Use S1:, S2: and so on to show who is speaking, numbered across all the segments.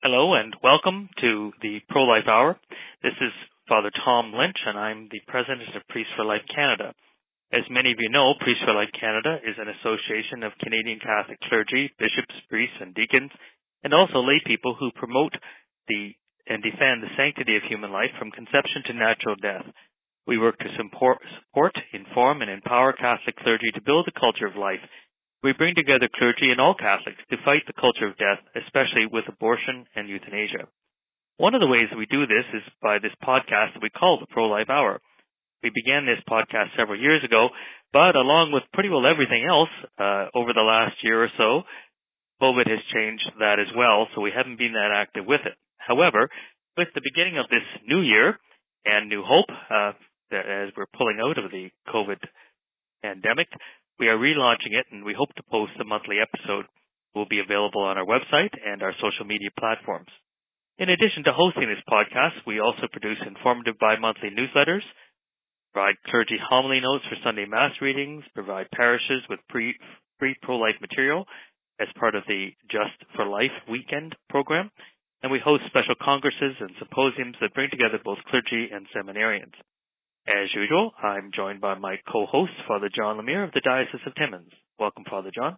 S1: Hello and welcome to the Pro-Life Hour. This is Father Tom Lynch and I'm the President of Priests for Life Canada. As many of you know, Priests for Life Canada is an association of Canadian Catholic clergy, bishops, priests, and deacons, and also lay people who promote and defend the sanctity of human life from conception to natural death. We work to support, inform, and empower Catholic clergy to build a culture of life. We bring together clergy and all Catholics to fight the culture of death, especially with abortion and euthanasia. One of the ways we do this is by this podcast that we call the Pro-Life Hour. We began this podcast several years ago, but along with pretty well everything else over the last year or so, COVID has changed that as well, so we haven't been that active with it. However, with the beginning of this new year and new hope, as we're pulling out of the COVID pandemic, we are relaunching it, and we hope to post a monthly episode. It will be available on our website and our social media platforms. In addition to hosting this podcast, we also produce informative bi-monthly newsletters, provide clergy homily notes for Sunday Mass readings, provide parishes with free pro-life material as part of the Just for Life weekend program, and we host special congresses and symposiums that bring together both clergy and seminarians. As usual, I'm joined by my co-host, Father John Lemire of the Diocese of Timmins. Welcome, Father John.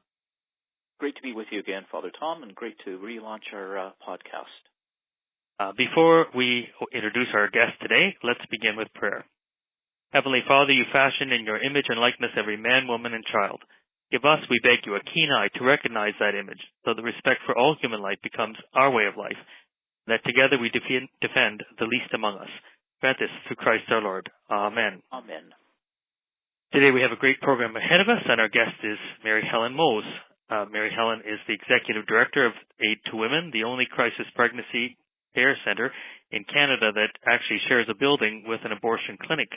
S2: Great to be with you again, Father Tom, and great to relaunch our podcast.
S1: Before we introduce our guest today, let's begin with prayer. Heavenly Father, you fashioned in your image and likeness every man, woman, and child. Give us, we beg you, a keen eye to recognize that image, so that respect for all human life becomes our way of life, that together we defend the least among us. Grant this through Christ our Lord. Amen.
S2: Amen.
S1: Today we have a great program ahead of us, and our guest is Mary Helen Moes. Mary Helen is the Executive Director of Aid to Women, the only crisis pregnancy care center in Canada that actually shares a building with an abortion clinic.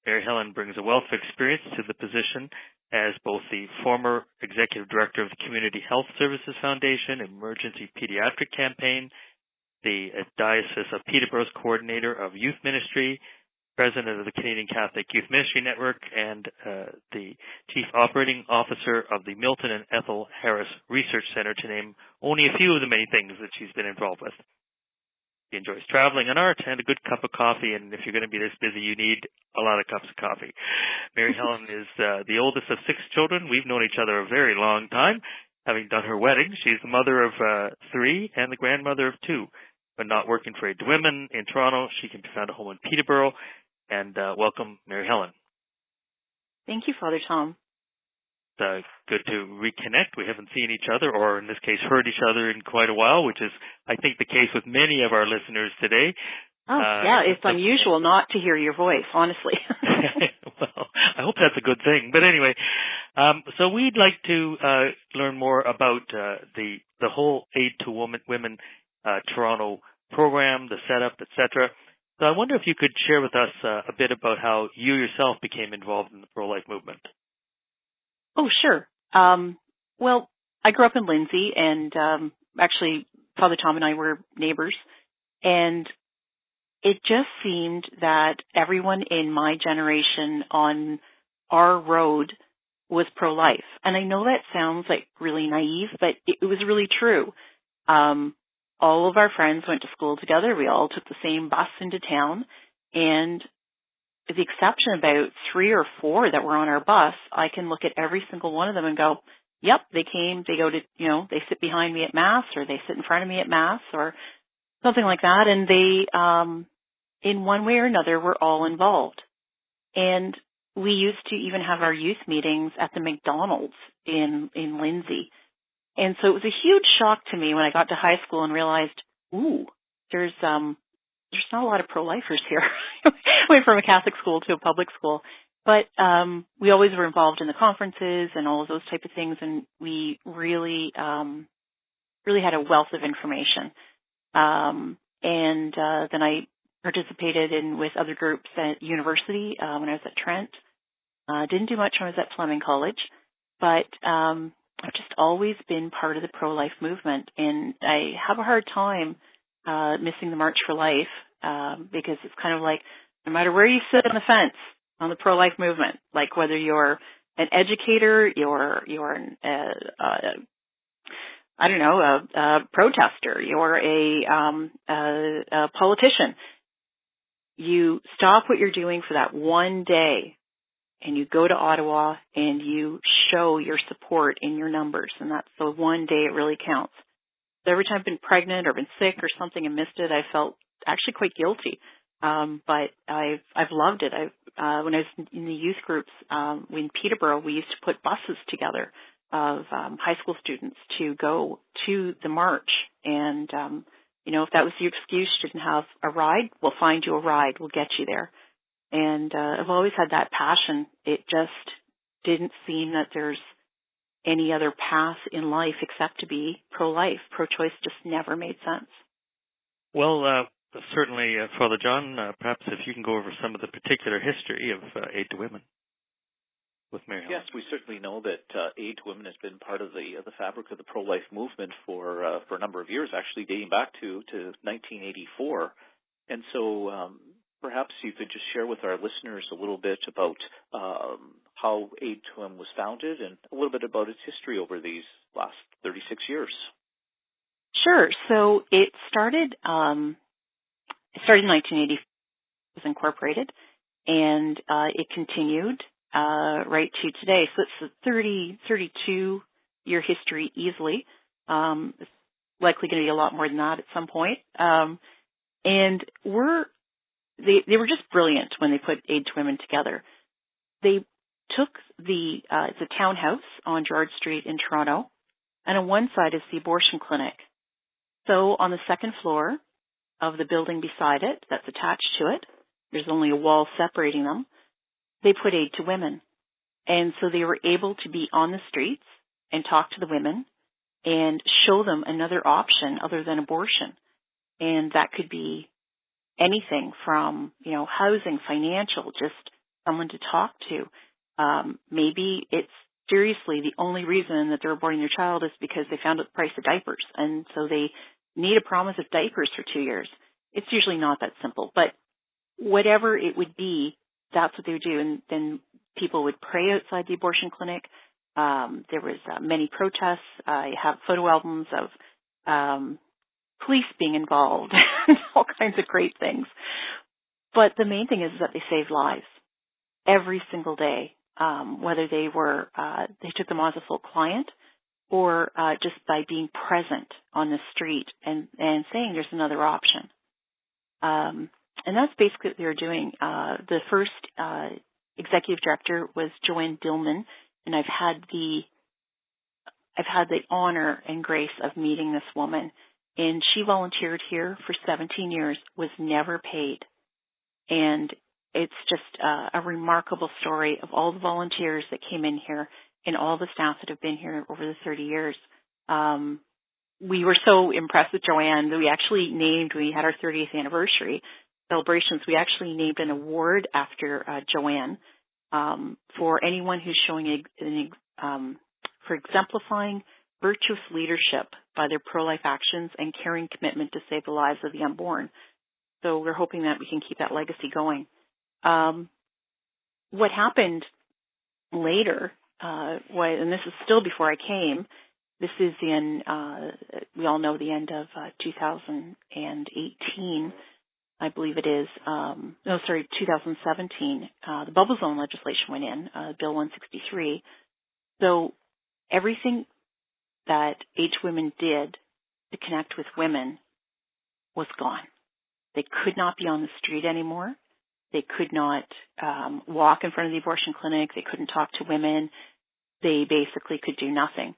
S1: Mary Helen brings a wealth of experience to the position as both the former Executive Director of the Community Health Services Foundation, Emergency Pediatric Campaign, the Diocese of Peterborough's Coordinator of Youth Ministry, President of the Canadian Catholic Youth Ministry Network, and the Chief Operating Officer of the Milton and Ethel Harris Research Center, to name only a few of the many things that she's been involved with. She enjoys traveling and art and a good cup of coffee, and if you're going to be this busy, you need a lot of cups of coffee. Mary Helen is the oldest of 6 children. We've known each other a very long time, having done her wedding. She's the mother of 3 and the grandmother of 2. But not working for Aid to Women in Toronto. She can be found at home in Peterborough. And welcome, Mary Helen.
S3: Thank you, Father Tom.
S1: It's good to reconnect. We haven't seen each other, or in this case, heard each other in quite a while, which is, I think, the case with many of our listeners today.
S3: Oh, yeah, it's unusual not to hear your voice, honestly.
S1: Well, I hope that's a good thing. But anyway, so we'd like to learn more about the whole Aid to Women Toronto program, the setup, etc. So I wonder if you could share with us a bit about how you yourself became involved in the pro-life movement.
S3: Oh, sure. Well, I grew up in Lindsay, and actually Father Tom and I were neighbors, and it just seemed that everyone in my generation on our road was pro-life. And I know that sounds like really naive, but it was really true. All of our friends went to school together. We all took the same bus into town. And with the exception of about 3 or 4 that were on our bus, I can look at every single one of them and go, yep, they came, they go to, they sit behind me at Mass, or they sit in front of me at Mass, or something like that. And they, in one way or another, were all involved. And we used to even have our youth meetings at the McDonald's in Lindsay. And so it was a huge shock to me when I got to high school and realized, there's not a lot of pro-lifers here. Went from a Catholic school to a public school. But we always were involved in the conferences and all of those type of things, and we really had a wealth of information. And then I participated with other groups at university when I was at Trent. Didn't do much when I was at Fleming College, but I've just always been part of the pro-life movement, and I have a hard time missing the March for Life because it's kind of like no matter where you sit on the fence on the pro-life movement, like whether you're an educator, you're I don't know, a protester, you're a politician. You stop what you're doing for that one day and you go to Ottawa and you show your support in your numbers, and that's the one day it really counts. So every time I've been pregnant or been sick or something and missed it, I felt actually quite guilty. But I've loved it. When I was in the youth groups in Peterborough, we used to put buses together of high school students to go to the march. And, if that was your excuse, you didn't have a ride, we'll find you a ride. We'll get you there. And I've always had that passion. It just didn't seem that there's any other path in life except to be pro-life. Pro-choice just never made sense.
S1: Well, certainly, Father John, perhaps if you can go over some of the particular history of aid to women with Mary Helen.
S2: Yes, we certainly know that aid to women has been part of the fabric of the pro-life movement for a number of years, actually dating back to 1984. And so perhaps you could just share with our listeners a little bit about how Aid to Women was founded and a little bit about its history over these last 36 years.
S3: Sure. So it started in 1980. It was incorporated, and it continued right to today. So it's a 32-year history easily. It's likely going to be a lot more than that at some point. And they were just brilliant when they put Aid to Women together. They took it's a townhouse on George Street in Toronto, and on one side is the abortion clinic. So on the second floor of the building beside it, that's attached to it, there's only a wall separating them, they put Aid to Women. And so they were able to be on the streets and talk to the women and show them another option other than abortion. And that could be anything from, housing, financial, just someone to talk to. Maybe it's seriously the only reason that they're aborting their child is because they found out the price of diapers. And so they need a promise of diapers for 2 years. It's usually not that simple, but whatever it would be, that's what they would do. And then people would pray outside the abortion clinic. There was many protests. I have photo albums of police being involved, all kinds of great things. But the main thing is that they saved lives every single day, whether they took them on as a full client or just by being present on the street and saying there's another option. And that's basically what they were doing. The first executive director was Joanne Dillman, and I've had the honor and grace of meeting this woman. And she volunteered here for 17 years, was never paid. And it's just a remarkable story of all the volunteers that came in here and all the staff that have been here over the 30 years. We were so impressed with Joanne that we had our 30th anniversary celebrations. We actually named an award after Joanne for anyone who's showing for exemplifying virtuous leadership by their pro-life actions and caring commitment to save the lives of the unborn. So we're hoping that we can keep that legacy going. What happened later, and this is still before I came, this is we all know the end of 2018, I believe it is. 2017. The bubble zone legislation went in, Bill 163. So everything that Aid to Women did to connect with women was gone. They could not be on the street anymore. They could not walk in front of the abortion clinic. They couldn't talk to women. They basically could do nothing.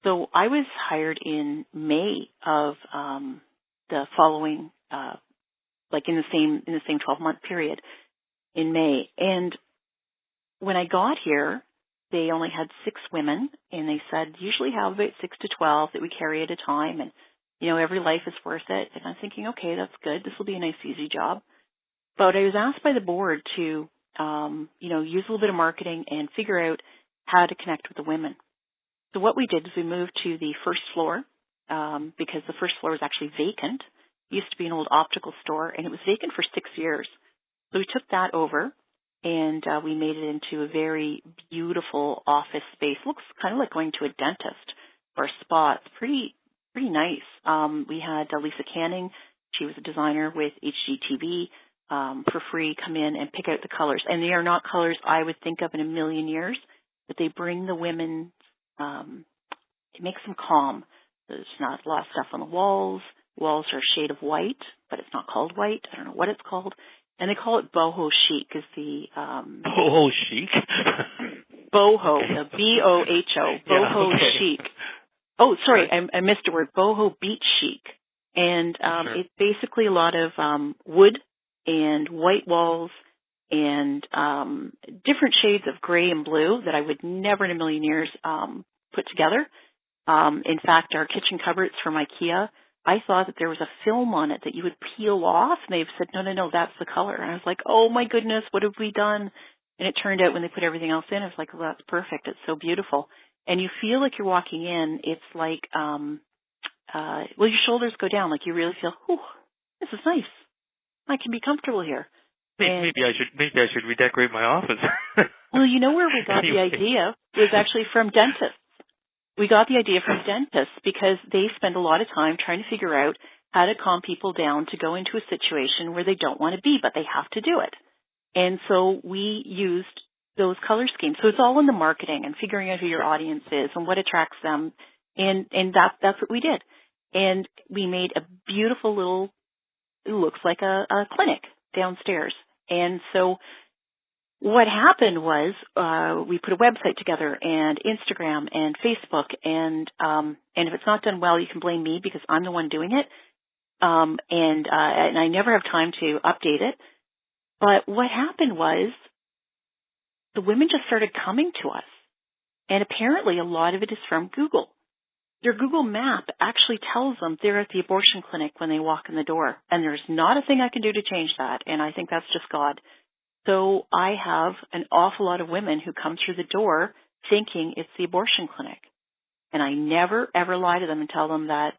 S3: So I was hired in May of the following, in the same 12-month period in May. And when I got here, they only had 6 women, and they said usually have about 6 to 12 that we carry at a time, and every life is worth it. And I'm thinking, okay, that's good. This will be a nice, easy job. But I was asked by the board to, use a little bit of marketing and figure out how to connect with the women. So what we did is we moved to the first floor because the first floor was actually vacant. It used to be an old optical store, and it was vacant for 6 years. So we took that over, and we made it into a very beautiful office space. Looks kind of like going to a dentist or a spa. It's pretty pretty nice. We had Lisa Canning. She was a designer with HGTV for free, come in and pick out the colors. And they are not colors I would think of in a million years, but they bring the women, it makes them calm. There's not a lot of stuff on the walls. Walls are a shade of white, but it's not called white. I don't know what it's called. And they call it boho chic is the...
S1: boho chic?
S3: Boho, the B-O-H-O, boho chic. Oh, sorry, I missed a word. Boho beach chic. And it's basically a lot of wood and white walls and different shades of gray and blue that I would never in a million years put together. In fact, our kitchen cupboards from IKEA, I thought that there was a film on it that you would peel off, and they've said, no, that's the color. And I was like, oh my goodness, what have we done? And it turned out when they put everything else in, I was like, well, that's perfect. It's so beautiful. And you feel like you're walking in, it's like, your shoulders go down, like you really feel, this is nice. I can be comfortable here.
S1: Maybe I should redecorate my office.
S3: Well, you know where we got the idea was actually from dentists. We got the idea from dentists because they spend a lot of time trying to figure out how to calm people down to go into a situation where they don't want to be, but they have to do it. And so we used those color schemes. So it's all in the marketing and figuring out who your audience is and what attracts them. And that's what we did. And we made a beautiful little, it looks like a clinic downstairs. And so what happened was we put a website together and Instagram and Facebook and if it's not done well, you can blame me because I'm the one doing it. And I never have time to update it. But what happened was the women just started coming to us. And apparently a lot of it is from Google. Their Google map actually tells them they're at the abortion clinic when they walk in the door. And there's not a thing I can do to change that. And I think that's just God. So I have an awful lot of women who come through the door thinking it's the abortion clinic. And I never, ever lie to them and tell them that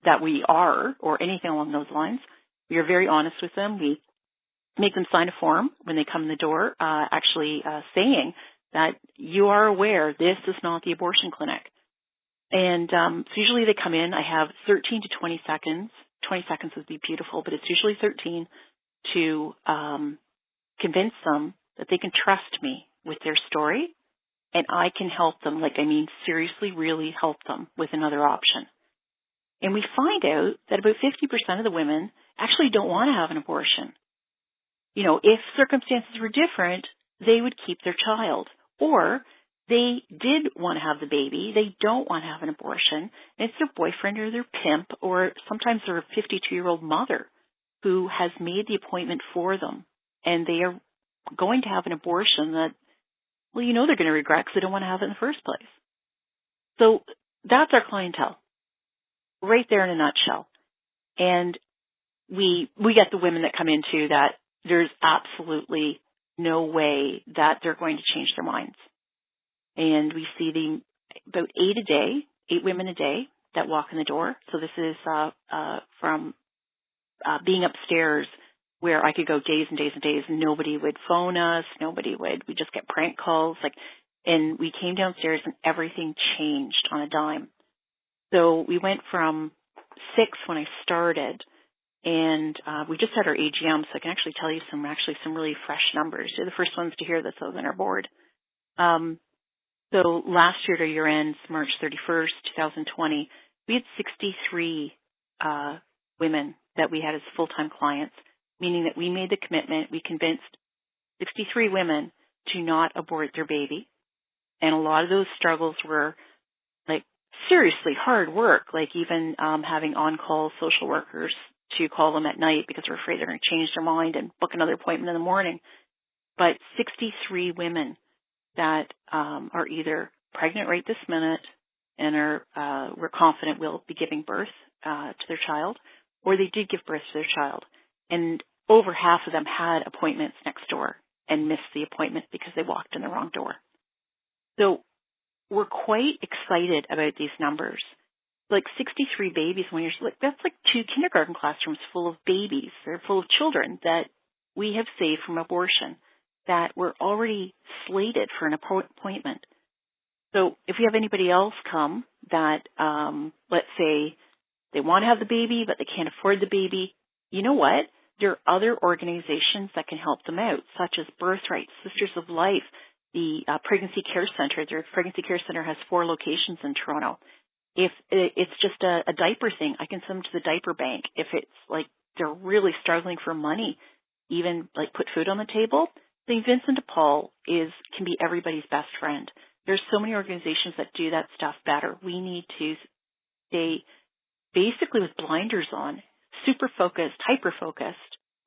S3: that we are or anything along those lines. We are very honest with them. We make them sign a form when they come in the door saying that you are aware this is not the abortion clinic. And so usually they come in. I have 13 to 20 seconds. 20 seconds would be beautiful, but it's usually 13 to convince them that they can trust me with their story and I can help them, seriously really help them with another option. And we find out that about 50% of the women actually don't want to have an abortion. You know, if circumstances were different, they would keep their child. Or they did want to have the baby, they don't want to have an abortion, and it's their boyfriend or their pimp, or sometimes their 52-year-old mother who has made the appointment for them. And they are going to have an abortion that, they're going to regret because they don't want to have it in the first place. So that's our clientele, right there in a nutshell. And we get the women that come into that there's absolutely no way that they're going to change their minds. And we see about 8 women a day that walk in the door. So this is from being upstairs where I could go days and days and days and nobody would phone us, we just get prank calls, and we came downstairs and everything changed on a dime. So we went from 6 when I started, and we just had our AGM, so I can actually tell you some really fresh numbers. You're the first ones to hear this on our board. So last year to year end, March 31st, 2020, we had 63 women that we had as full-time clients, meaning that we made the commitment. We convinced 63 women to not abort their baby. And a lot of those struggles were seriously hard work, even having on-call social workers to call them at night because we're afraid they're going to change their mind and book another appointment in the morning. But 63 women that are either pregnant right this minute and we're confident will be giving birth to their child, or they did give birth to their child. And over half of them had appointments next door and missed the appointment because they walked in the wrong door. So we're quite excited about these numbers. 63 babies, when you're that's 2 kindergarten classrooms full of babies. They're full of children that we have saved from abortion that were already slated for an appointment. So if we have anybody else come that, let's say they want to have the baby, but they can't afford the baby, you know what? There are other organizations that can help them out, such as Birthright, Sisters of Life, the Pregnancy Care Center. Their Pregnancy Care Center has 4 locations in Toronto. If it's just a diaper thing, I can send them to the diaper bank. If it's like they're really struggling for money, even like put food on the table, St. Vincent de Paul can be everybody's best friend. There's so many organizations that do that stuff better. We need to stay basically with blinders on, super focused, hyper focused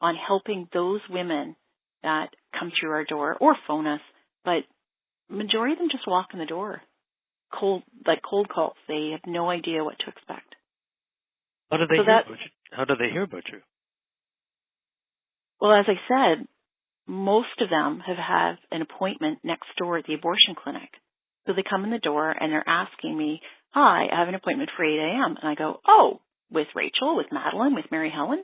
S3: on helping those women that come through our door or phone us, but majority of them just walk in the door. Cold calls. They have no idea what to expect.
S1: How do they hear about you? How do they hear about you?
S3: Well, as I said, most of them have had an appointment next door at the abortion clinic. So they come in the door and they're asking me, hi, I have an appointment for 8 a.m. And I go, oh, with Rachel, with Madeline, with Mary Helen?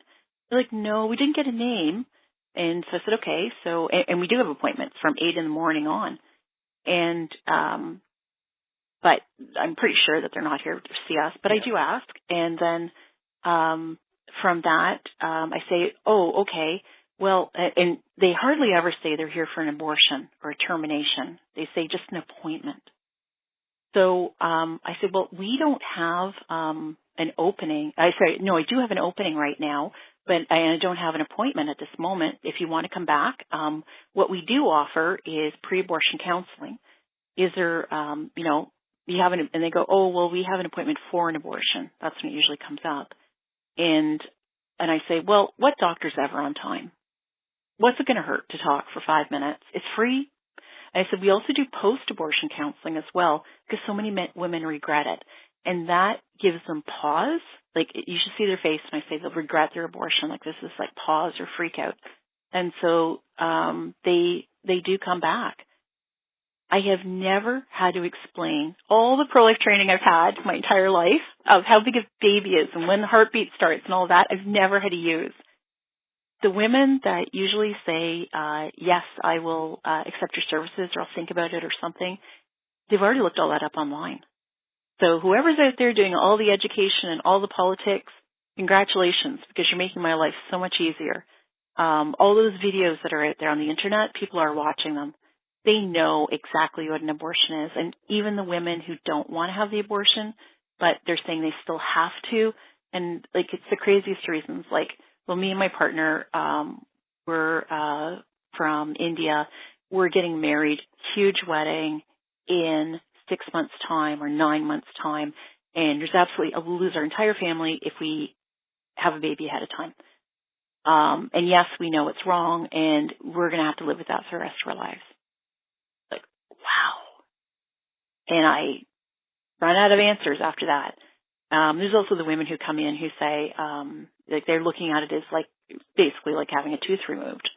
S3: They're like, no, we didn't get a name. And so I said, okay. So, and we do have appointments from 8 in the morning on. And, but I'm pretty sure that they're not here to see us, but I do ask. And then, from that, I say, oh, okay. Well, and they hardly ever say they're here for an abortion or a termination. They say just an appointment. So I said, well, we don't have an opening. I say, no, I do have an opening right now, but I don't have an appointment at this moment. If you want to come back, what we do offer is pre-abortion counseling. Is there, you have and they go, oh, well, we have an appointment for an abortion. That's when it usually comes up. And I say, well, what doctor's ever on time? What's it going to hurt to talk for 5 minutes? It's free. And I said, we also do post-abortion counseling as well because so many women regret it. And that gives them pause. Like, you should see their face when I say they'll regret their abortion. Like, this is like pause or freak out. And so they do come back. I have never had to explain all the pro-life training I've had my entire life of how big a baby is and when the heartbeat starts and all that. I've never had to use. The women that usually say, yes, I will accept your services or I'll think about it or something, they've already looked all that up online. So whoever's out there doing all the education and all the politics, congratulations, because you're making my life so much easier. All those videos that are out there on the internet, people are watching them. They know exactly what an abortion is. And even the women who don't want to have the abortion, but they're saying they still have to. And like, it's the craziest reasons. Like, well, me and my partner, we're from India. We're getting married, huge wedding in 6 months' time or 9 months' time. And there's absolutely, we'll lose our entire family if we have a baby ahead of time. And yes, we know it's wrong and we're going to have to live with that for the rest of our lives. Like, wow. And I run out of answers after that. There's also the women who come in who say, like they're looking at it as like, basically like having a tooth removed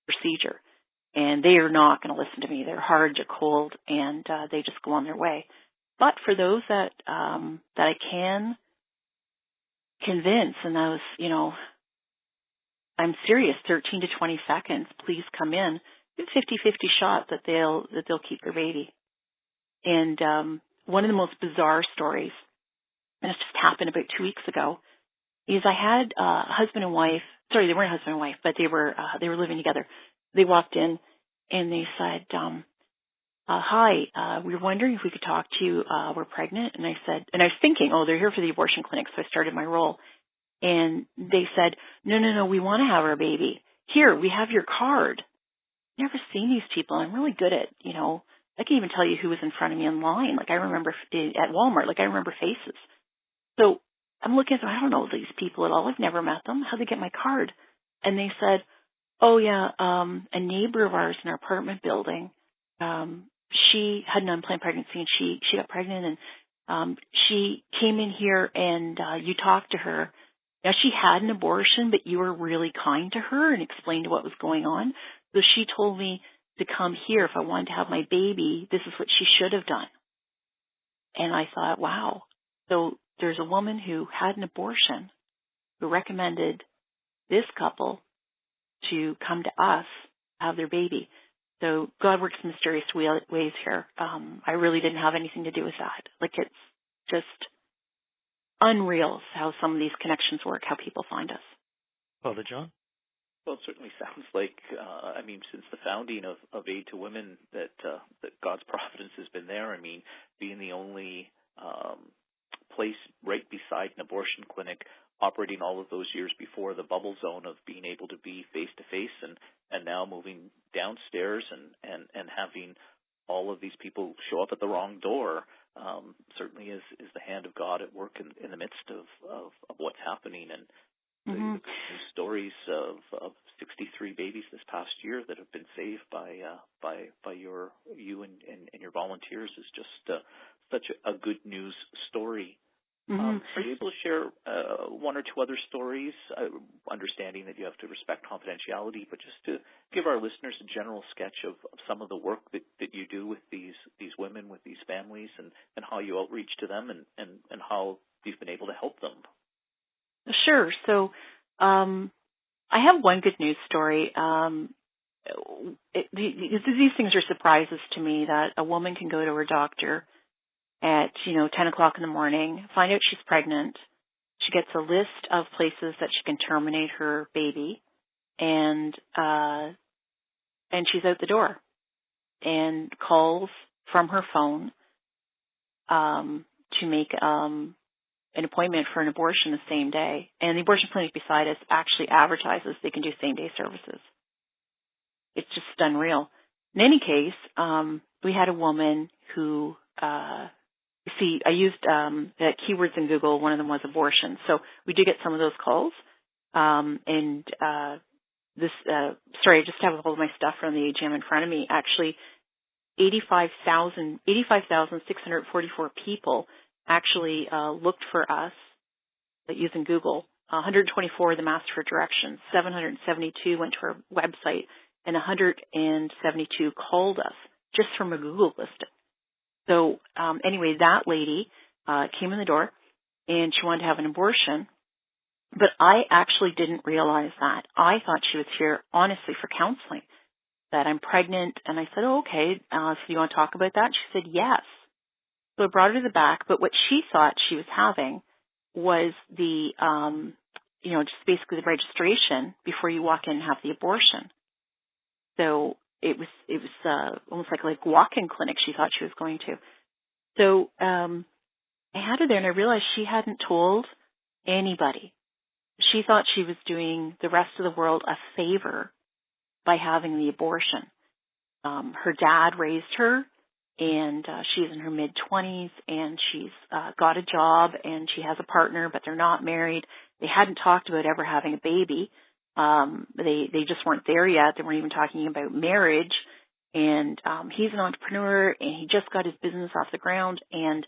S3: procedure. And they are not going to listen to me. They're hard, they're cold, and they just go on their way. But for those that I can convince, and those, I'm serious, 13 to 20 seconds, please come in. 50-50 shot that they'll keep their baby. And one of the most bizarre stories, and it just happened about 2 weeks ago, is I had a husband and wife. Sorry, they weren't husband and wife, but they were living together. They walked in and they said, hi, we were wondering if we could talk to you. We're pregnant. And I said, and I was thinking, oh, they're here for the abortion clinic. So I started my role. And they said, no, we want to have our baby. Here, we have your card. Never seen these people. I'm really good at, I can even tell you who was in front of me in line. Like I remember at Walmart, like I remember faces. So I'm looking at them, I don't know these people at all. I've never met them. How'd they get my card? And they said, oh yeah, a neighbor of ours in our apartment building, she had an unplanned pregnancy and she got pregnant and she came in here and you talked to her. Now she had an abortion, but you were really kind to her and explained what was going on. So she told me to come here if I wanted to have my baby. This is what she should have done. And I thought, wow. So there's a woman who had an abortion who recommended this couple to come to us, have their baby. So God works in mysterious ways here. I really didn't have anything to do with that. Like just unreal how some of these connections work, how people find us.
S1: Father John?
S2: Well, it certainly sounds like, since the founding of Aid to Women, that God's providence has been there. I mean, being the only place right beside an abortion clinic, operating all of those years before the bubble zone of being able to be face-to-face, and now moving downstairs and having all of these people show up at the wrong door, certainly is the hand of God at work in the midst of what's happening. And the stories of 63 babies this past year that have been saved by you and your volunteers is just such a good news story. Are you able to share one or two other stories, understanding that you have to respect confidentiality, but just to give our listeners a general sketch of some of the work that you do with these women, with these families, and how you outreach to them and how you've been able to help them?
S3: Sure. So I have one good news story. These things are surprises to me, that a woman can go to her doctor at 10 o'clock in the morning, find out she's pregnant. She gets a list of places that she can terminate her baby, and she's out the door, and calls from her phone to make an appointment for an abortion the same day. And the abortion clinic beside us actually advertises they can do same-day services. It's just unreal. In any case, we had a woman who, I used the keywords in Google. One of them was abortion. So we do get some of those calls. Sorry, I just have all of my stuff from the AGM in front of me. Actually, 85,644 people actually looked for us using Google. 124 of them asked for directions. 772 went to our website, and 172 called us just from a Google listing. So anyway, that lady came in the door, and she wanted to have an abortion, but I actually didn't realize that. I thought she was here, honestly, for counseling, that I'm pregnant, and I said, oh, okay, so you want to talk about that? She said, yes. So I brought her to the back, but what she thought she was having was the, just basically the registration before you walk in and have the abortion. So it was almost like a walk-in clinic she thought she was going to. So I had her there, and I realized she hadn't told anybody. She thought she was doing the rest of the world a favor by having the abortion. Her dad raised her, and she's in her mid-20s, and she's got a job, and she has a partner, but they're not married. They hadn't talked about ever having a baby. They just weren't there yet. They weren't even talking about marriage. And he's an entrepreneur, and he just got his business off the ground. And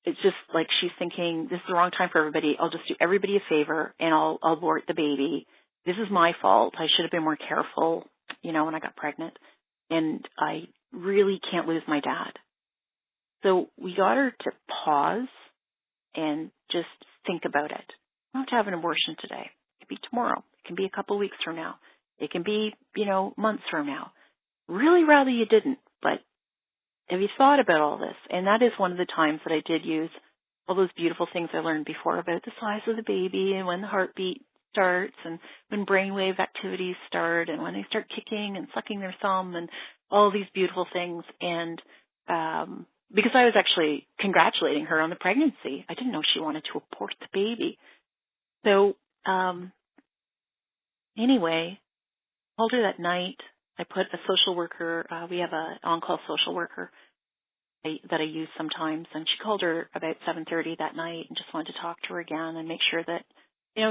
S3: it's just like she's thinking, this is the wrong time for everybody. I'll just do everybody a favor, and I'll abort the baby. This is my fault. I should have been more careful, when I got pregnant. And I really can't lose my dad. So we got her to pause and just think about it. I don't have to have an abortion today. It could be tomorrow. It can be a couple of weeks from now. It can be, months from now. Really rather you didn't, but have you thought about all this? And that is one of the times that I did use all those beautiful things I learned before about the size of the baby and when the heartbeat starts and when brainwave activities start and when they start kicking and sucking their thumb and all these beautiful things. And because I was actually congratulating her on the pregnancy, I didn't know she wanted to abort the baby. So anyway, called her that night. I put a social worker, we have an on-call social worker that I use sometimes, and she called her about 7:30 that night and just wanted to talk to her again and make sure that,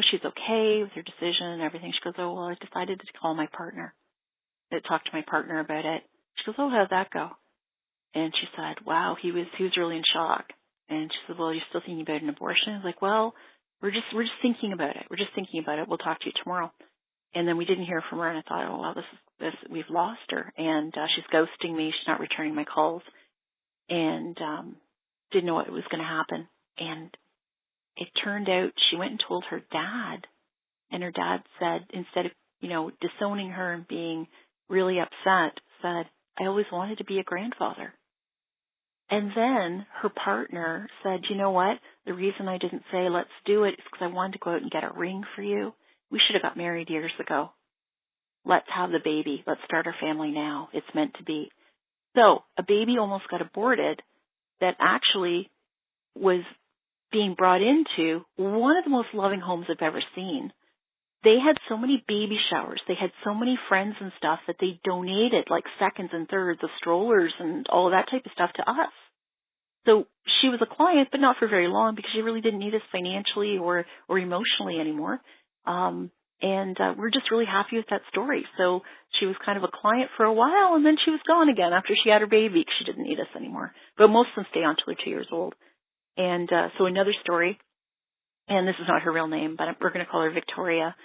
S3: she's okay with her decision and everything. She goes, oh, well, I decided to call my partner. I talked to my partner about it. She goes, oh, how'd that go? And she said, wow, he was really in shock. And she said, well, you're still thinking about an abortion? I was like, well, we're just thinking about it. We're just thinking about it. We'll talk to you tomorrow. And then we didn't hear from her, and I thought, oh, wow, we've lost her. And she's ghosting me. She's not returning my calls. And didn't know what was going to happen. And it turned out she went and told her dad. And her dad said, instead of, disowning her and being really upset, said, I always wanted to be a grandfather. And then her partner said, you know what? The reason I didn't say let's do it is because I wanted to go out and get a ring for you. We should have got married years ago. Let's have the baby. Let's start our family now. It's meant to be. So a baby almost got aborted that actually was being brought into one of the most loving homes I've ever seen. They had so many baby showers. They had so many friends and stuff that they donated like seconds and thirds of strollers and all of that type of stuff to us. So she was a client, but not for very long because she really didn't need us financially or emotionally anymore. We're just really happy with that story. So she was kind of a client for a while, and then she was gone again after she had her baby because she didn't need us anymore. But most of them stay on until they're 2 years old. And so another story, and this is not her real name, but we're going to call her Victoria.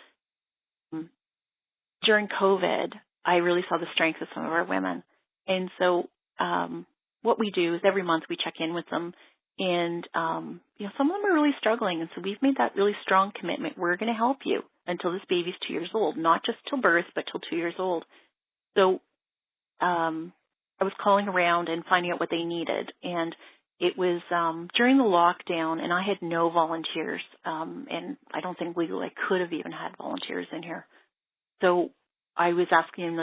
S3: During COVID, I really saw the strength of some of our women. And so what we do is every month we check in with them. And, some of them are really struggling. And so we've made that really strong commitment. We're going to help you until this baby's 2 years old, not just till birth, but till 2 years old. So I was calling around and finding out what they needed. And it was during the lockdown, and I had no volunteers. And I don't think legally I could have even had volunteers in here. So I was asking him,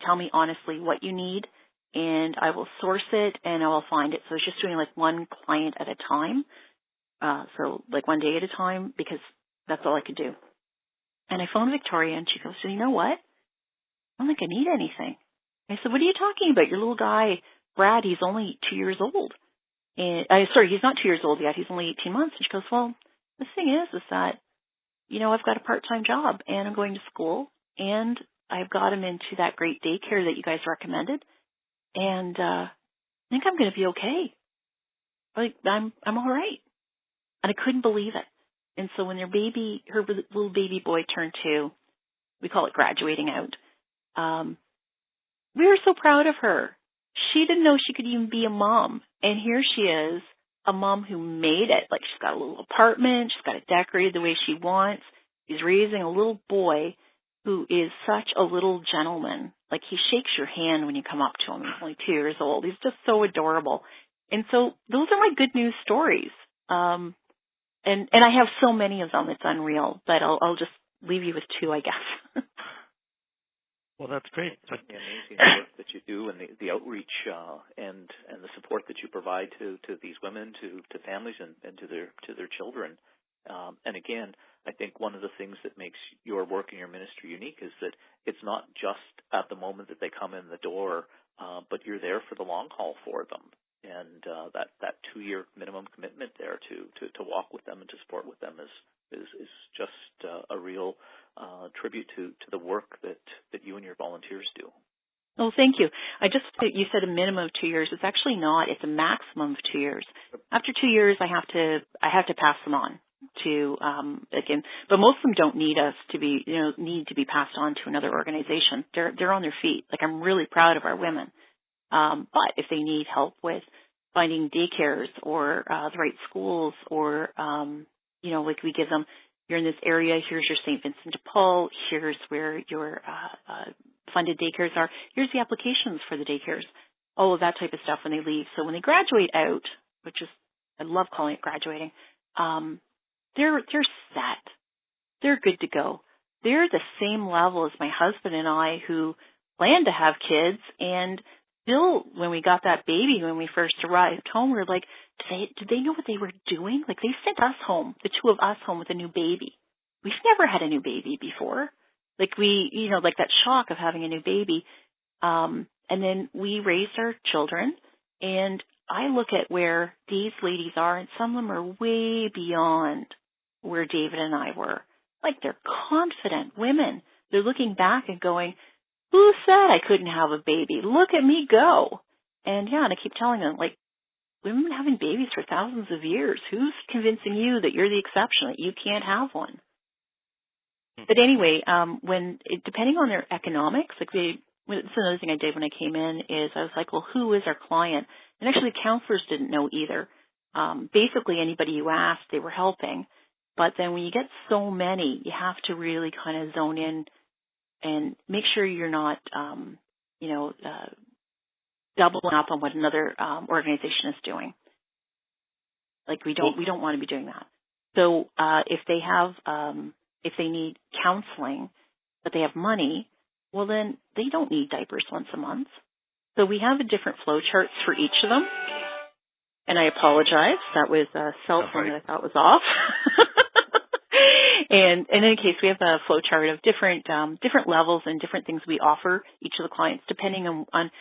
S3: tell me honestly what you need, and I will source it and I will find it. So I was just doing one client at a time. So one day at a time, because that's all I could do. And I phoned Victoria and she goes, so you know what? I don't think I need anything. I said, what are you talking about? Your little guy, Brad, he's only 2 years old. And he's not 2 years old yet. He's only 18 months. And she goes, well, the thing is that, I've got a part-time job and I'm going to school and I've got him into that great daycare that you guys recommended. And I think I'm going to be okay. I'm all right. And I couldn't believe it. And so when her little baby boy turned 2, we call it graduating out, we were so proud of her. She didn't know she could even be a mom. And here she is, a mom who made it. She's got a little apartment. She's got it decorated the way she wants. She's raising a little boy who is such a little gentleman. He shakes your hand when you come up to him. He's only 2 years old. He's just so adorable. And so those are my good news stories. And I have so many of them. It's unreal. But I'll just leave you with 2, I guess.
S1: Well, that's great.
S2: It's the amazing work that you do and the outreach and the support that you provide to these women, to families, and to their children. And again, I think one of the things that makes your work and your ministry unique is that it's not just at the moment that they come in the door, but you're there for the long haul for them. And that 2-year minimum commitment there to walk with them and to support with them is just a real tribute to the work that you and your volunteers do.
S3: Oh, thank you. You said a minimum of 2 years. It's actually not. It's a maximum of 2 years. After 2 years, I have to pass them on to again. But most of them don't need us to be need to be passed on to another organization. They're on their feet. I'm really proud of our women. But if they need help with finding daycares or the right schools, or we give them, you're in this area, here's your St. Vincent de Paul, here's where your funded daycares are, here's the applications for the daycares, all of that type of stuff when they leave. So when they graduate out, which is, I love calling it graduating, they're set. They're good to go. They're the same level as my husband and I, who planned to have kids, and still, when we got that baby, when we first arrived home, we were like, did they know what they were doing? They sent us home, the 2 of us home with a new baby. We've never had a new baby before. That shock of having a new baby. And then we raised our children, and I look at where these ladies are, and some of them are way beyond where David and I were. They're confident women. They're looking back and going, who said I couldn't have a baby? Look at me go. And I keep telling them, women have been having babies for thousands of years. Who's convincing you that you're the exception, that you can't have one? But anyway, depending on their economics, it's another thing I did when I came in is I was like, well, who is our client? And actually the counselors didn't know either. Basically anybody you asked, they were helping. But then when you get so many, you have to really kind of zone in and make sure you're not, doubling up on what another organization is doing. Like we don't want to be doing that. So if they need counseling, but they have money, well then they don't need diapers once a month. So we have a different flow charts for each of them. And I apologize. That was a cell phone that I thought was off. And in any case, we have a flow chart of different levels and different things we offer each of the clients, depending on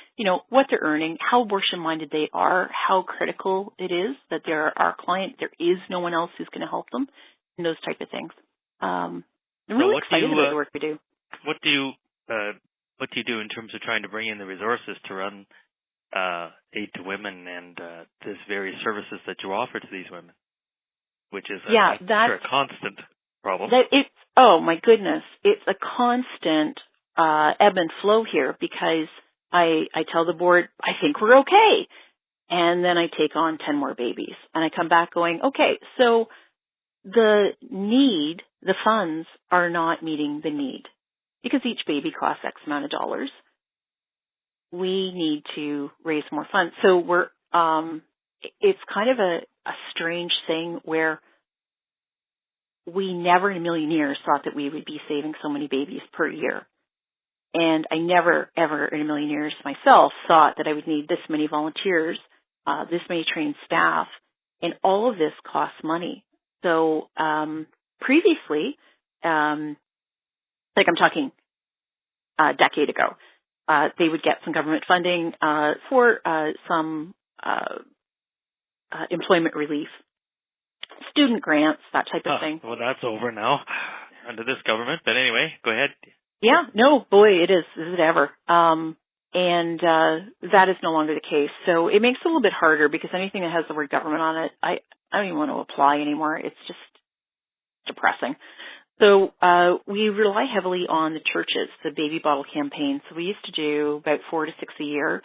S3: what they're earning, how abortion-minded they are, how critical it is that they're our client. There is no one else who's going to help them, and those type of things. I'm really excited about the work we do.
S1: What do you do in terms of trying to bring in the resources to run Aid to Women and these various services that you offer to these women, which is a constant problem?
S3: Oh my goodness, it's a constant ebb and flow here, because I tell the board I think we're okay, and then I take on 10 more babies, and I come back going, okay, so the funds are not meeting the need, because each baby costs X amount of dollars. We need to raise more funds. So it's kind of a strange thing where we never in a million years thought that we would be saving so many babies per year. And I never, ever in a million years myself thought that I would need this many volunteers, this many trained staff, and all of this costs money. So previously, like I'm talking a decade ago, they would get some government funding for some employment relief, student grants, that type of thing.
S1: Well, that's over now under this government. But anyway, go ahead.
S3: Yeah, no, boy, it is. Is it ever? And that is no longer the case. So it makes it a little bit harder, because anything that has the word government on it, I don't even want to apply anymore. It's just depressing. So we rely heavily on the churches, the baby bottle campaign. So we used to do about 4 to 6 a year,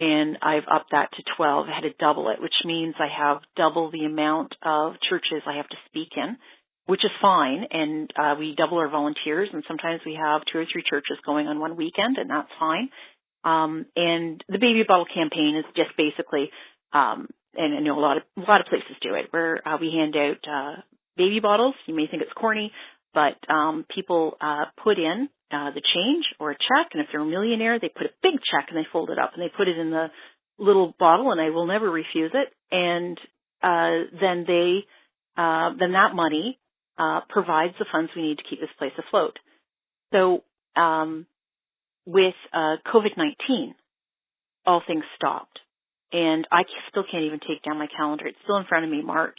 S3: and I've upped that to 12. I had to double it, which means I have double the amount of churches I have to speak in, which is fine. And we double our volunteers, and sometimes we have 2 or 3 churches going on one weekend, and that's fine. And the baby bottle campaign is just basically, and I know a lot of places do it, where we hand out baby bottles. You may think it's corny, but people put in the change or a check, and if they're a millionaire, they put a big check and they fold it up and they put it in the little bottle, and I will never refuse it. And then that money provides the funds we need to keep this place afloat. So with COVID-19, all things stopped, and I still can't even take down my calendar. It's still in front of me, March.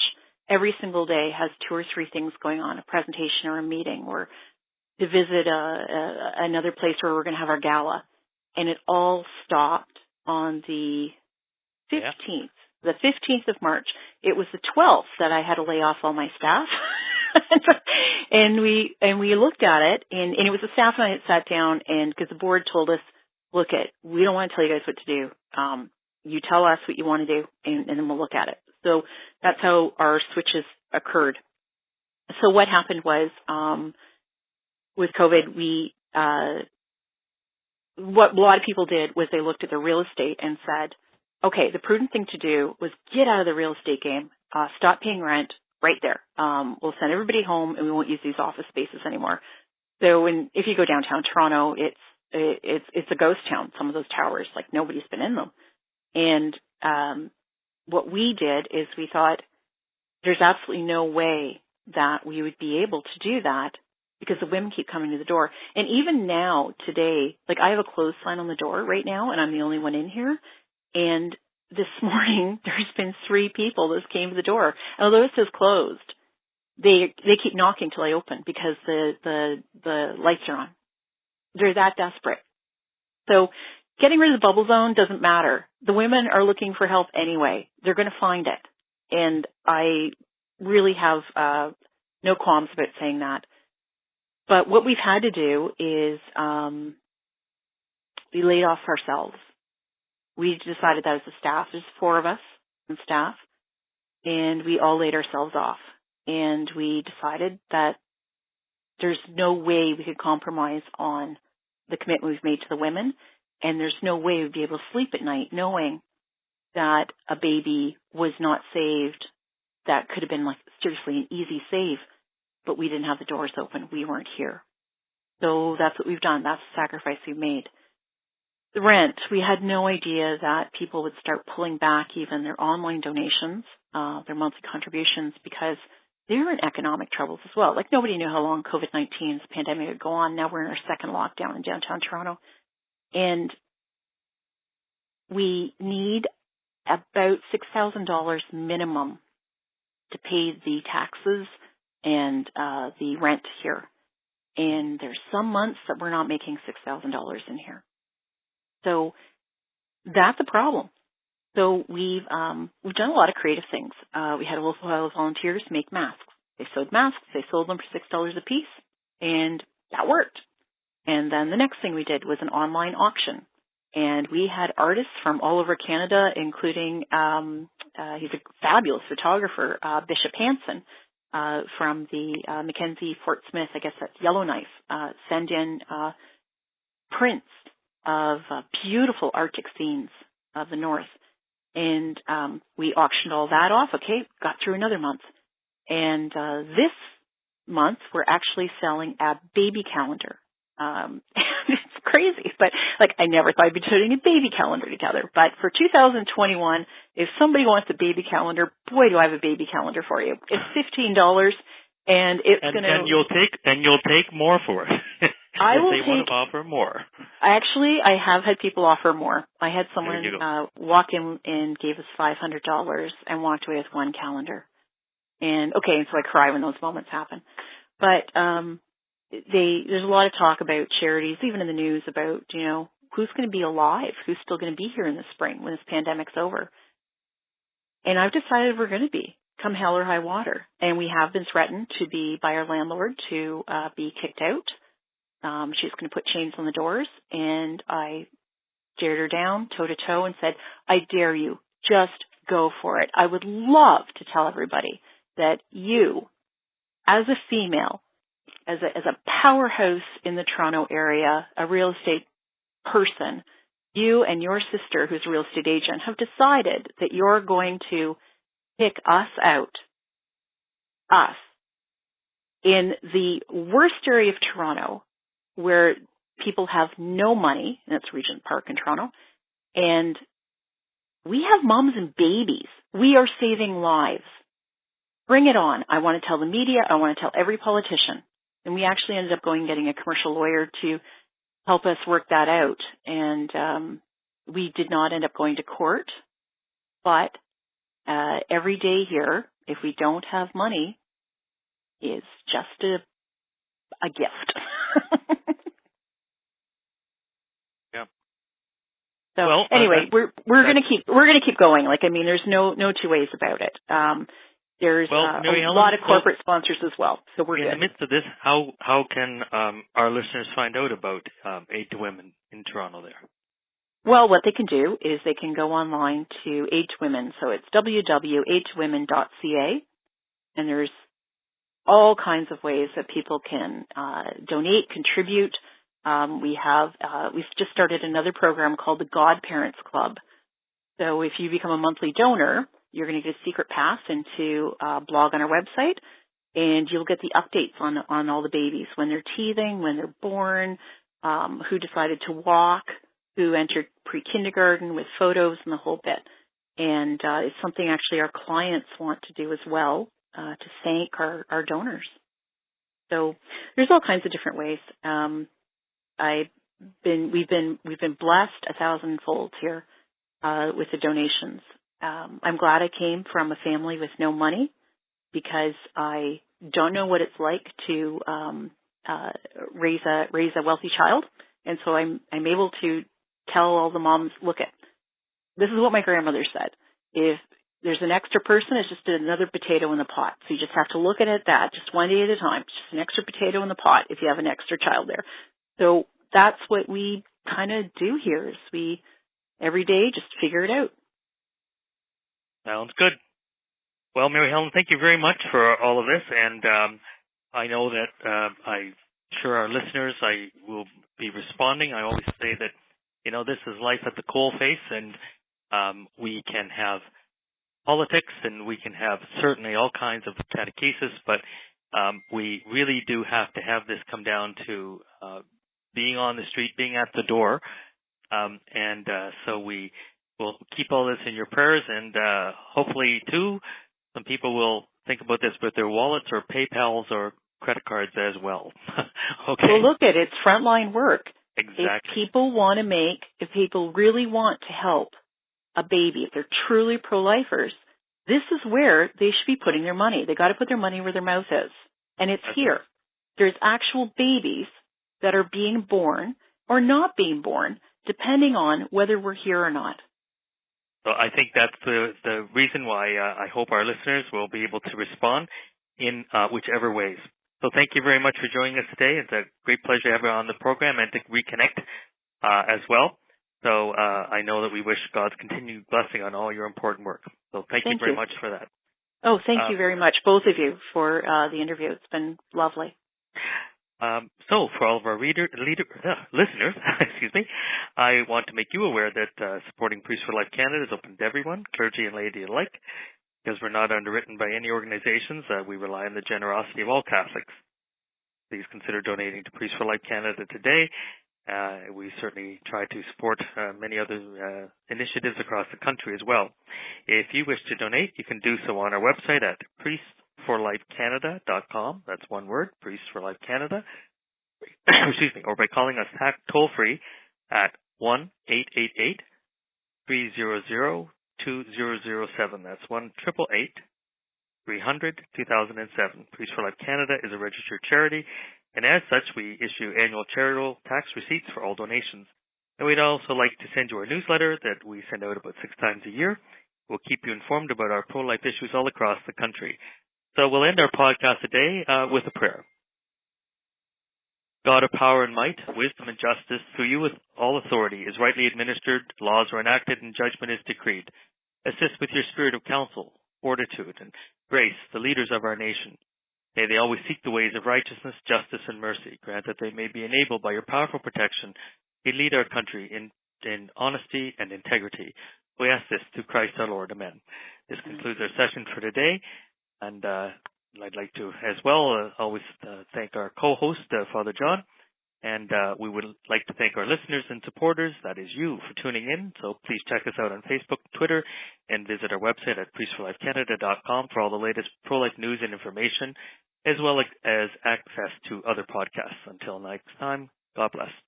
S3: Every single day has 2 or 3 things going on, a presentation or a meeting, or to visit another place where we're going to have our gala. And it all stopped on the 15th, the 15th of March. It was the 12th that I had to lay off all my staff. and we looked at it, and it was the staff and I that sat down, and because the board told us, look, we don't want to tell you guys what to do. You tell us what you want to do, and then we'll look at it. So that's how our switches occurred. So what happened was, with COVID, what a lot of people did was they looked at their real estate and said, okay, the prudent thing to do was get out of the real estate game, stop paying rent right there. We'll send everybody home, and we won't use these office spaces anymore. So if you go downtown Toronto, it's a ghost town, some of those towers, like nobody's been in them. And what we did is we thought there's absolutely no way that we would be able to do that, because the women keep coming to the door. And even now, today, like I have a closed sign on the door right now, and I'm the only one in here. And this morning, there's been 3 people that came to the door. And although it says closed, they keep knocking till I open, because the lights are on. They're that desperate. So getting rid of the bubble zone doesn't matter. The women are looking for help anyway. They're going to find it. And I really have no qualms about saying that. But what we've had to do is we laid off ourselves. We decided that as a staff, there's 4 of us in staff, and we all laid ourselves off. And we decided that there's no way we could compromise on the commitment we've made to the women And there's no way we'd be able to sleep at night knowing that a baby was not saved. That could have been like seriously an easy save, but we didn't have the doors open. We weren't here. So that's what we've done. That's the sacrifice we've made. The rent, we had no idea that people would start pulling back even their online donations, their monthly contributions, because they're in economic troubles as well. Like nobody knew how long COVID-19's pandemic would go on. Now we're in our second lockdown in downtown Toronto. And we need about $6,000 minimum to pay the taxes and the rent here. And there's some months that we're not making $6,000 in here. So that's a problem. So we've done a lot of creative things. We had a local volunteers make masks. They sewed masks. They sold them for $6 a piece, and that worked. And then the next thing we did was an online auction. And we had artists from all over Canada, including he's a fabulous photographer, Bishop Hansen, from the Mackenzie Fort Smith, I guess that's Yellowknife, send in prints of beautiful Arctic scenes of the North. And we auctioned all that off. Okay, got through another month. And this month, we're actually selling a baby calendar. It's crazy, but like I never thought I'd be putting a baby calendar together. But for 2021, if somebody wants a baby calendar, boy, do I have a baby calendar for you. It's $15, and it's going to.
S1: And you'll take more for it.
S3: I will
S1: want to offer more.
S3: I have had people offer more. I had someone walk in and gave us $500 and walked away with one calendar. And okay, and so I cry when those moments happen. But there's a lot of talk about charities, even in the news, about, who's going to be alive, who's still going to be here in the spring when this pandemic's over. And I've decided we're going to be, come hell or high water. And we have been threatened by our landlord to be kicked out. She's going to put chains on the doors, and I stared her down toe to toe and said, I dare you, just go for it. I would love to tell everybody that you, as a female, as a powerhouse in the Toronto area, a real estate person, you and your sister, who's a real estate agent, have decided that you're going to pick us out, us, in the worst area of Toronto, where people have no money, and it's Regent Park in Toronto, and we have moms and babies. We are saving lives. Bring it on. I want to tell the media. I want to tell every politician. And we actually ended up going and getting a commercial lawyer to help us work that out. And we did not end up going to court. But every day here, if we don't have money, is just a gift.
S1: Yeah.
S3: So anyway, we're going to keep going. Like, I mean, there's no two ways about it. There's a lot of corporate sponsors as well, so we're
S1: in
S3: good.
S1: In the midst of this, how can our listeners find out about Aid to Women in Toronto there?
S3: Well, what they can do is they can go online to Aid to Women, so it's www.aidtowomen.ca, and there's all kinds of ways that people can donate, contribute. We've just started another program called the Godparents Club. So if you become a monthly donor, you're going to get a secret pass into a blog on our website, and you'll get the updates on all the babies, when they're teething, when they're born, who decided to walk, who entered pre-kindergarten with photos and the whole bit. And it's something actually our clients want to do as well, to thank our donors. So there's all kinds of different ways. We've been blessed 1,000-fold here with the donations. I'm glad I came from a family with no money, because I don't know what it's like to raise a wealthy child, and so I'm able to tell all the moms, look, this is what my grandmother said: if there's an extra person, it's just another potato in the pot. So you just have to look at it just one day at a time. It's just an extra potato in the pot if you have an extra child there. So that's what we kind of do here, is we every day just figure it out.
S1: Sounds good. Well, Mary Helen, thank you very much for all of this, and I know that I'm sure our listeners, I will be responding. I always say that this is life at the coalface, and we can have politics, and we can have certainly all kinds of catechesis, but we really do have to have this come down to being on the street, being at the door, and so we will keep all this in your prayers, and hopefully, too, some people will think about this with their wallets or PayPals or credit cards as well. Okay.
S3: Well, look at it. It's frontline work.
S1: Exactly.
S3: If people really want to help a baby, if they're truly pro-lifers, this is where they should be putting their money. They got to put their money where their mouth is. And it's here. There's actual babies that are being born or not being born, depending on whether we're here or not.
S1: So I think that's the reason why I hope our listeners will be able to respond in whichever ways. So thank you very much for joining us today. It's a great pleasure to have you on the program and to reconnect as well. So I know that we wish God's continued blessing on all your important work. So thank you very much for that.
S3: Oh, thank you very much, both of you, for the interview. It's been lovely.
S1: So for all of our listeners, excuse me, I want to make you aware that supporting Priests for Life Canada is open to everyone, clergy and laity alike. Because we're not underwritten by any organizations, we rely on the generosity of all Catholics. Please consider donating to Priests for Life Canada today. We certainly try to support many other initiatives across the country as well. If you wish to donate, you can do so on our website at priestsforlifecanada.com. That's one word, Priests for Life Canada. Excuse me, or by calling us toll free at 1-888-300-2007. That's 1-888-300-2007. Priests for Life Canada is a registered charity, and as such, we issue annual charitable tax receipts for all donations. And we'd also like to send you our newsletter that we send out about 6 times a year. We'll keep you informed about our pro-life issues all across the country. So we'll end our podcast today with a prayer. God of power and might, wisdom and justice, through you with all authority is rightly administered, laws are enacted, and judgment is decreed. Assist with your spirit of counsel, fortitude, and grace the leaders of our nation. May they always seek the ways of righteousness, justice, and mercy. Grant that they may be enabled by your powerful protection to lead our country in honesty and integrity. We ask this through Christ our Lord. Amen. This concludes our session for today, and I'd like to, as well, always thank our co-host, Father John, and we would like to thank our listeners and supporters, that is you, for tuning in. So please check us out on Facebook, Twitter, and visit our website at priestsforlifecanada.com for all the latest pro-life news and information, as well as access to other podcasts. Until next time, God bless.